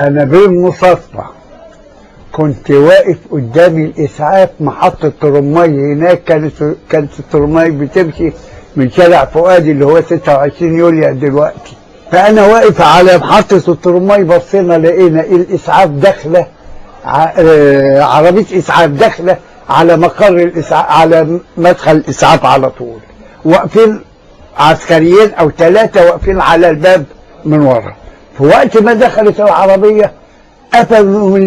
انا بالمصادفه كنت واقف قدام الاسعاف محطه ترمي هناك. كانت الترمي بتمشي من شارع فؤاد اللي هو 26 يوليو دلوقتي. فانا واقف على محطه الترمي، بصينا لقينا الاسعاف داخله، عربيه اسعاف داخله على مقر الاسعاف، على مدخل الاسعاف على طول. واقفين عسكريين او 3 واقفين على الباب من ورا. في وقت ما دخلت العربيه قفلوا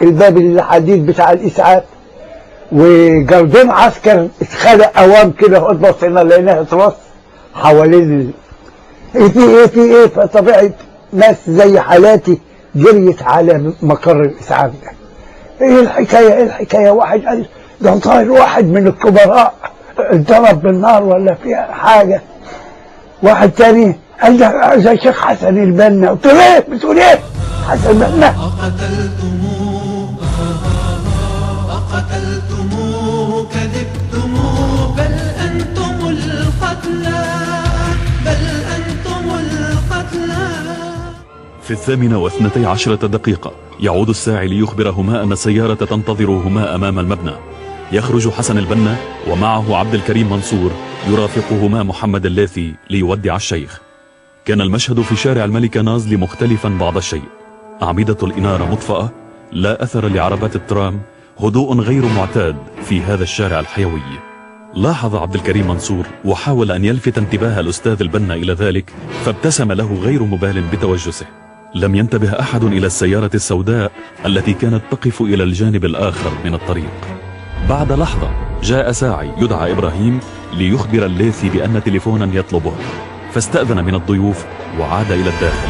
الباب الحديد بتاع الاسعاف، وجردون عسكر اتخلق قوام كده. بصينا لقيناها اترص حوالين في ايه. فطبيعي ناس زي حالاتي جريت على مقر الاسعاف ده. ايه الحكايه؟ واحد قال ده طاير واحد من الكبراء اتضرب بالنار ولا فيها حاجه. واحد تاني قال ده الشيخ حسن البنا. قلت له ايه بتقول ايه؟ حسن البنا أقتلتموه كذبتموه، بل أنتم القتلى، بل أنتم القتلى. في 12:12 يعود الساعي ليخبرهما أن السيارة تنتظرهما أمام المبنى. يخرج حسن البنا ومعه عبد الكريم منصور يرافقهما محمد اللاثي ليودع الشيخ. كان المشهد في شارع الملكة نازلي مختلفا بعض الشيء. أعمدة الإنارة مطفأة، لا أثر لعربات الترام، هدوء غير معتاد في هذا الشارع الحيوي. لاحظ عبد الكريم منصور وحاول أن يلفت انتباه الأستاذ البنا إلى ذلك، فابتسم له غير مبال بتوجسه. لم ينتبه أحد إلى السيارة السوداء التي كانت تقف إلى الجانب الآخر من الطريق. بعد لحظة جاء ساعي يدعى إبراهيم ليخبر اللاثي بأن تليفونا يطلبه، فاستأذن من الضيوف وعاد إلى الداخل.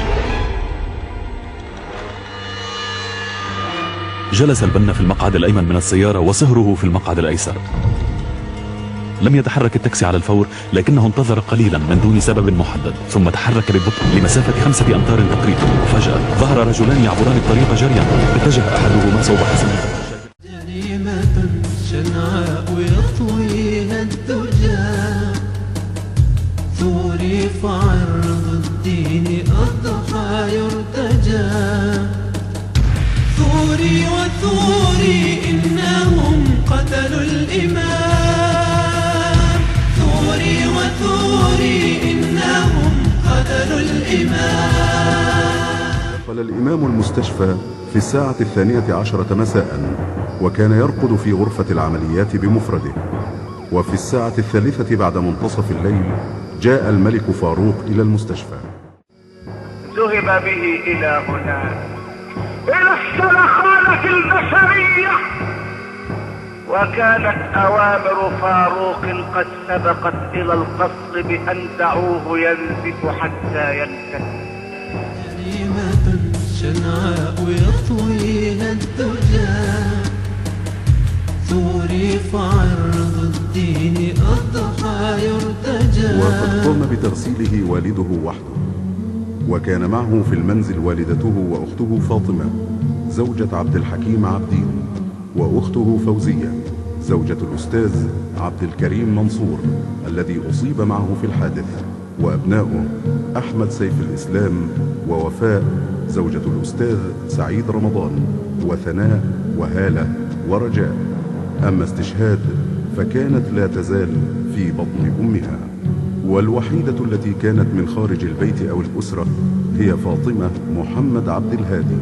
جلس البنا في المقعد الأيمن من السيارة وصهره في المقعد الأيسر. لم يتحرك التاكسي على الفور، لكنه انتظر قليلا من دون سبب محدد، ثم تحرك ببطء لمسافة 5 أمتار تقريبا. وفجأة ظهر رجلان يعبران الطريق جريا. اتجه أحدهما صوب حسن. جريمة شنعاء يطويها الدجى، ثوري فعرض الدين أضحى يرتجى. ثوري وثوري إنهم قتلوا الإمام، ثوري وثوري إنهم قتلوا الإمام. دخل الإمام المستشفى في 12:00 مساء، وكان يرقد في غرفة العمليات بمفرده. وفي 3:00 بعد منتصف الليل جاء الملك فاروق إلى المستشفى. ذهب به إلى هناك، إلى السلخانة البشرية، وكانت أوامر فاروق قد سبقت إلى القصر بأن دعوه ينزف حتى ينتهي. جريمة شنعاء يطويها الدجى، ثوري فعرض الدين أضحى يرتجى. وقد قام بتغسيله والده وحده، وكان معه في المنزل والدته وأخته فاطمة زوجة عبد الحكيم عبدين، وأخته فوزية زوجة الأستاذ عبد الكريم منصور الذي أصيب معه في الحادث، وأبناؤه أحمد سيف الإسلام ووفاء زوجة الأستاذ سعيد رمضان، وثناء وهالة ورجاء. أما استشهاد فكانت لا تزال في بطن أمها، والوحيدة التي كانت من خارج البيت أو الأسرة هي فاطمة محمد عبد الهادي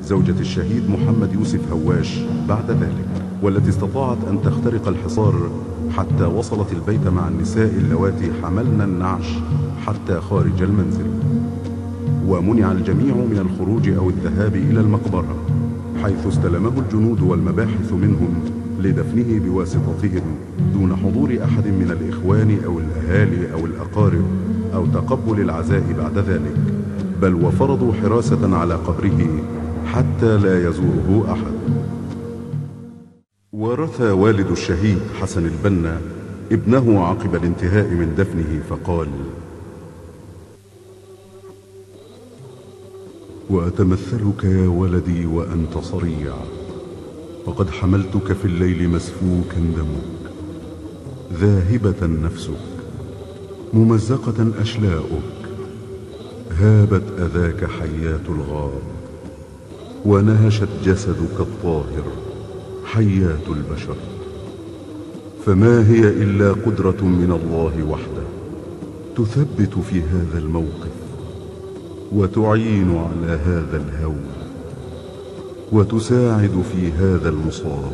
زوجة الشهيد محمد يوسف هواش بعد ذلك، والتي استطاعت أن تخترق الحصار حتى وصلت البيت مع النساء اللواتي حملن النعش حتى خارج المنزل. ومنع الجميع من الخروج أو الذهاب إلى المقبرة، حيث استلمه الجنود والمباحث منهم لدفنه بواسطتهم دون حضور أحد من الإخوان أو الأهالي أو الأقارب أو تقبل العزاء بعد ذلك، بل وفرضوا حراسة على قبره حتى لا يزوره أحد. ورثى والد الشهيد حسن البنا ابنه عقب الانتهاء من دفنه فقال: وأتمثلك يا ولدي وأنت صريع، وقد حملتك في الليل مسفوكا دمك، ذاهبة نفسك، ممزقة أشلاؤك، هابت أذاك حيات الغار، ونهشت جسدك الطاهر حيات البشر. فما هي إلا قدرة من الله وحده تثبت في هذا الموقف، وتعين على هذا الهول، وتساعد في هذا المصاب.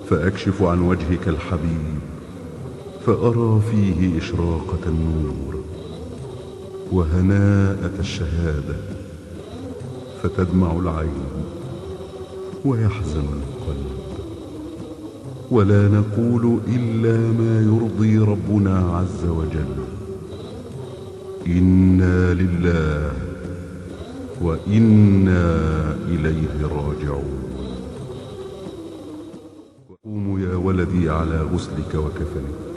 فأكشف عن وجهك الحبيب فأرى فيه إشراقة النور وهناءة الشهادة، فتدمع العين ويحزن القلب، ولا نقول إلا ما يرضي ربنا عز وجل: إنا لله وإنا إليه راجعون. وقوم يا ولدي على غسلك وكفنك،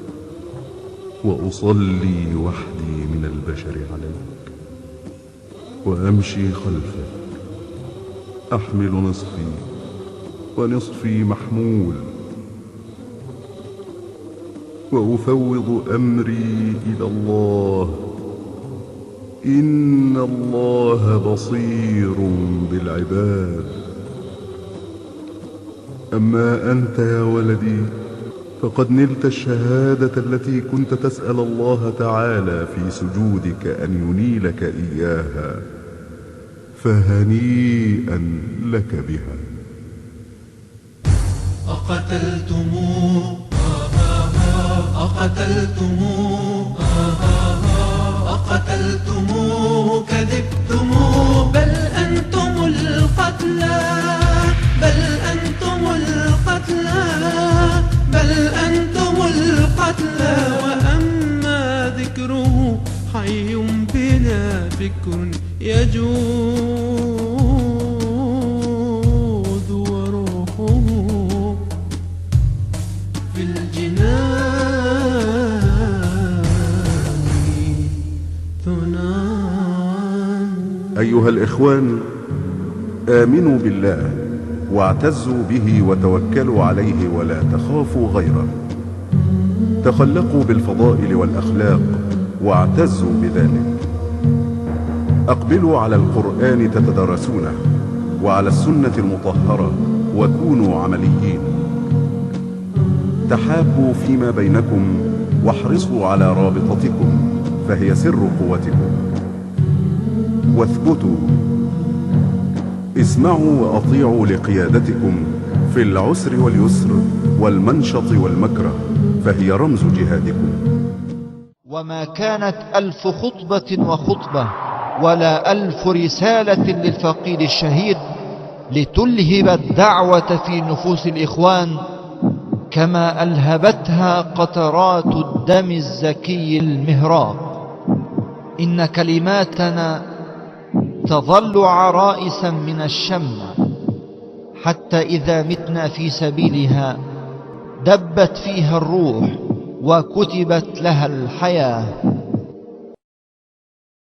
وأصلي وحدي من البشر عليك، وأمشي خلفك أحمل نصفي ونصفي محمول، وأفوض أمري إلى الله، إن الله بصير بالعباد. أما أنت يا ولدي فقد نلت الشهادة التي كنت تسأل الله تعالى في سجودك أن ينيلك إياها، فهنيئا لك بها. أقتلتموه أقتلتموه كذبتموه، بل أنتم القتلى، بل أنتم القتلى، بل أنتم القتلى. وأما ذكره حي بلا فكر يجود، وروحه في الجنان ثنان. أيها الإخوان، آمنوا بالله واعتزوا به وتوكلوا عليه ولا تخافوا غيره. تخلقوا بالفضائل والأخلاق واعتزوا بذلك. أقبلوا على القرآن تتدرسونه، وعلى السنة المطهرة، وكونوا عمليين. تحابوا فيما بينكم، واحرصوا على رابطتكم فهي سر قوتكم. واثبتوا، اسمعوا وأطيعوا لقيادتكم في العسر واليسر والمنشط والمكره، فهي رمز جهادكم. وما كانت 1000 خطبة وخطبة ولا 1000 رسالة للفقيد الشهيد لتلهب الدعوة في نفوس الإخوان كما ألهبتها قطرات الدم الزكي المهراق. إن كلماتنا تظل عرائسا من الشمع، حتى إذا متنا في سبيلها دبت فيها الروح وكتبت لها الحياة.